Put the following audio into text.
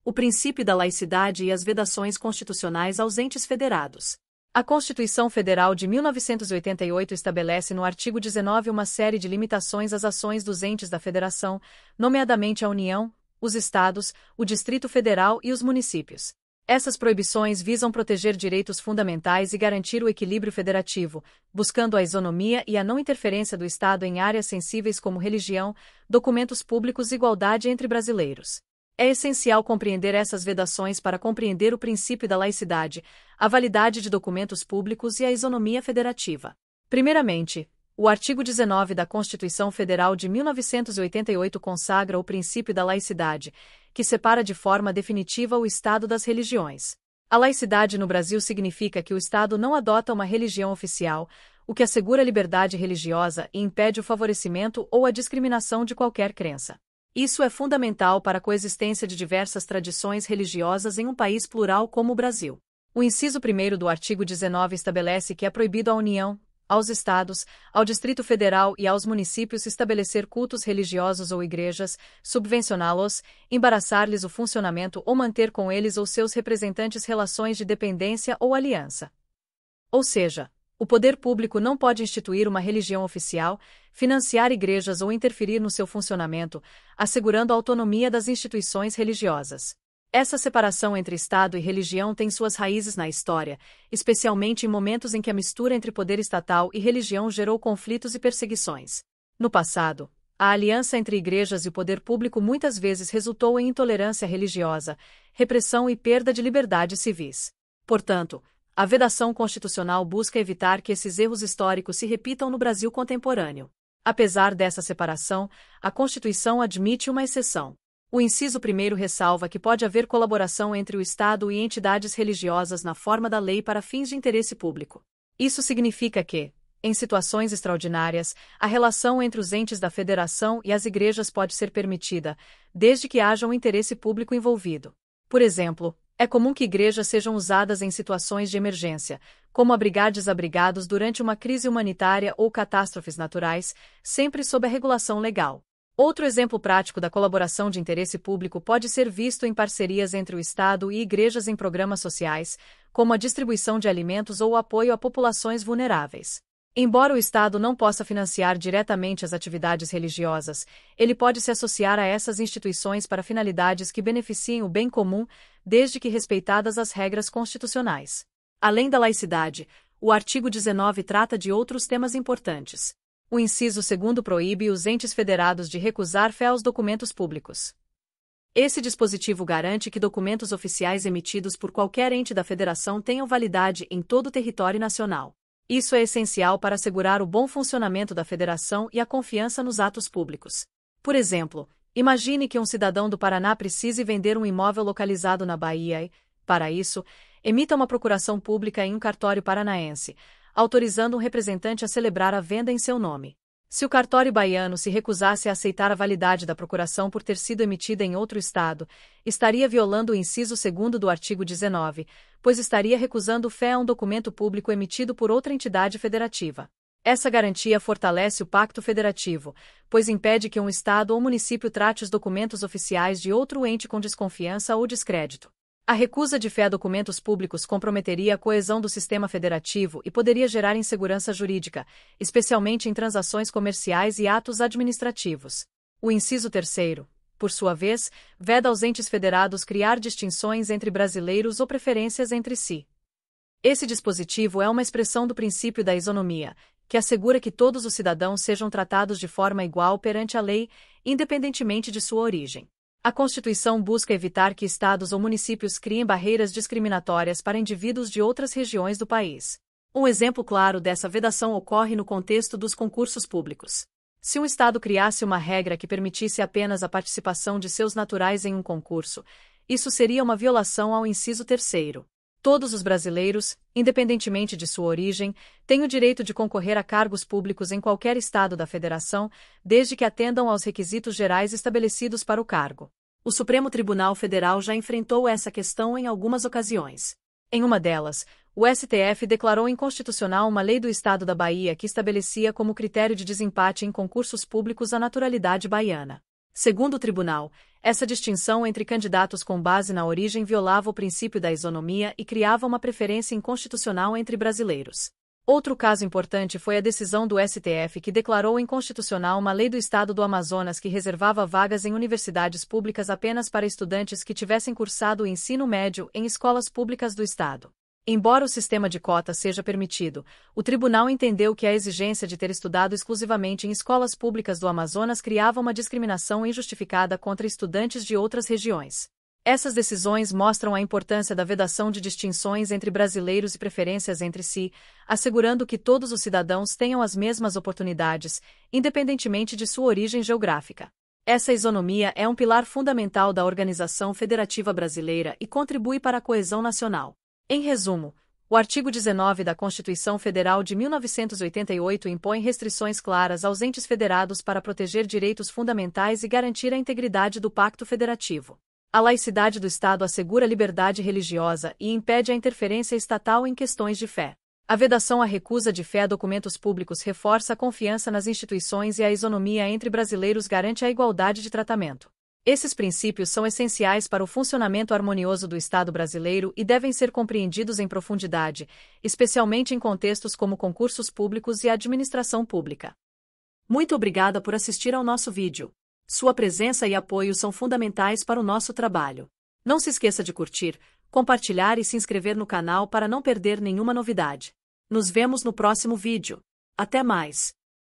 o princípio da laicidade e as vedações constitucionais aos entes federados. A Constituição Federal de 1988 estabelece no artigo 19 uma série de limitações às ações dos entes da Federação, nomeadamente a União, os Estados, o Distrito Federal e os municípios. Essas proibições visam proteger direitos fundamentais e garantir o equilíbrio federativo, buscando a isonomia e a não interferência do Estado em áreas sensíveis como religião, documentos públicos e igualdade entre brasileiros. É essencial compreender essas vedações para compreender o princípio da laicidade, a validade de documentos públicos e a isonomia federativa. Primeiramente, o artigo 19 da Constituição Federal de 1988 consagra o princípio da laicidade, que separa de forma definitiva o Estado das religiões. A laicidade no Brasil significa que o Estado não adota uma religião oficial, o que assegura a liberdade religiosa e impede o favorecimento ou a discriminação de qualquer crença. Isso é fundamental para a coexistência de diversas tradições religiosas em um país plural como o Brasil. O inciso 1º do artigo 19 estabelece que é proibido à União, aos Estados, ao Distrito Federal e aos municípios estabelecer cultos religiosos ou igrejas, subvencioná-los, embaraçar-lhes o funcionamento ou manter com eles ou seus representantes relações de dependência ou aliança. Ou seja, o poder público não pode instituir uma religião oficial, financiar igrejas ou interferir no seu funcionamento, assegurando a autonomia das instituições religiosas. Essa separação entre Estado e religião tem suas raízes na história, especialmente em momentos em que a mistura entre poder estatal e religião gerou conflitos e perseguições. No passado, a aliança entre igrejas e o poder público muitas vezes resultou em intolerância religiosa, repressão e perda de liberdades civis. Portanto, a vedação constitucional busca evitar que esses erros históricos se repitam no Brasil contemporâneo. Apesar dessa separação, a Constituição admite uma exceção. O inciso 1º ressalva que pode haver colaboração entre o Estado e entidades religiosas na forma da lei para fins de interesse público. Isso significa que, em situações extraordinárias, a relação entre os entes da Federação e as igrejas pode ser permitida, desde que haja um interesse público envolvido. Por exemplo, é comum que igrejas sejam usadas em situações de emergência, como abrigar desabrigados durante uma crise humanitária ou catástrofes naturais, sempre sob a regulação legal. Outro exemplo prático da colaboração de interesse público pode ser visto em parcerias entre o Estado e igrejas em programas sociais, como a distribuição de alimentos ou o apoio a populações vulneráveis. Embora o Estado não possa financiar diretamente as atividades religiosas, ele pode se associar a essas instituições para finalidades que beneficiem o bem comum, desde que respeitadas as regras constitucionais. Além da laicidade, o artigo 19 trata de outros temas importantes. O inciso 2º proíbe os entes federados de recusar fé aos documentos públicos. Esse dispositivo garante que documentos oficiais emitidos por qualquer ente da Federação tenham validade em todo o território nacional. Isso é essencial para assegurar o bom funcionamento da Federação e a confiança nos atos públicos. Por exemplo, imagine que um cidadão do Paraná precise vender um imóvel localizado na Bahia e, para isso, emita uma procuração pública em um cartório paranaense, autorizando um representante a celebrar a venda em seu nome. Se o cartório baiano se recusasse a aceitar a validade da procuração por ter sido emitida em outro estado, estaria violando o inciso 2º do artigo 19, pois estaria recusando fé a um documento público emitido por outra entidade federativa. Essa garantia fortalece o pacto federativo, pois impede que um estado ou município trate os documentos oficiais de outro ente com desconfiança ou descrédito. A recusa de fé a documentos públicos comprometeria a coesão do sistema federativo e poderia gerar insegurança jurídica, especialmente em transações comerciais e atos administrativos. O inciso 3º, por sua vez, veda aos entes federados criar distinções entre brasileiros ou preferências entre si. Esse dispositivo é uma expressão do princípio da isonomia, que assegura que todos os cidadãos sejam tratados de forma igual perante a lei, independentemente de sua origem. A Constituição busca evitar que estados ou municípios criem barreiras discriminatórias para indivíduos de outras regiões do país. Um exemplo claro dessa vedação ocorre no contexto dos concursos públicos. Se um estado criasse uma regra que permitisse apenas a participação de seus naturais em um concurso, isso seria uma violação ao inciso 3º. Todos os brasileiros, independentemente de sua origem, têm o direito de concorrer a cargos públicos em qualquer estado da Federação, desde que atendam aos requisitos gerais estabelecidos para o cargo. O Supremo Tribunal Federal já enfrentou essa questão em algumas ocasiões. Em uma delas, o STF declarou inconstitucional uma lei do Estado da Bahia que estabelecia como critério de desempate em concursos públicos a naturalidade baiana. Segundo o tribunal, Essa distinção entre candidatos com base na origem violava o princípio da isonomia e criava uma preferência inconstitucional entre brasileiros. Outro caso importante foi a decisão do STF que declarou inconstitucional uma lei do estado do Amazonas que reservava vagas em universidades públicas apenas para estudantes que tivessem cursado o ensino médio em escolas públicas do estado. Embora o sistema de cota seja permitido, o tribunal entendeu que a exigência de ter estudado exclusivamente em escolas públicas do Amazonas criava uma discriminação injustificada contra estudantes de outras regiões. Essas decisões mostram a importância da vedação de distinções entre brasileiros e preferências entre si, assegurando que todos os cidadãos tenham as mesmas oportunidades, independentemente de sua origem geográfica. Essa isonomia é um pilar fundamental da organização federativa brasileira e contribui para a coesão nacional. Em resumo, o artigo 19 da Constituição Federal de 1988 impõe restrições claras aos entes federados para proteger direitos fundamentais e garantir a integridade do Pacto Federativo. A laicidade do Estado assegura a liberdade religiosa e impede a interferência estatal em questões de fé. A vedação à recusa de fé a documentos públicos reforça a confiança nas instituições e a isonomia entre brasileiros garante a igualdade de tratamento. Esses princípios são essenciais para o funcionamento harmonioso do Estado brasileiro e devem ser compreendidos em profundidade, especialmente em contextos como concursos públicos e administração pública. Muito obrigada por assistir ao nosso vídeo. Sua presença e apoio são fundamentais para o nosso trabalho. Não se esqueça de curtir, compartilhar e se inscrever no canal para não perder nenhuma novidade. Nos vemos no próximo vídeo. Até mais!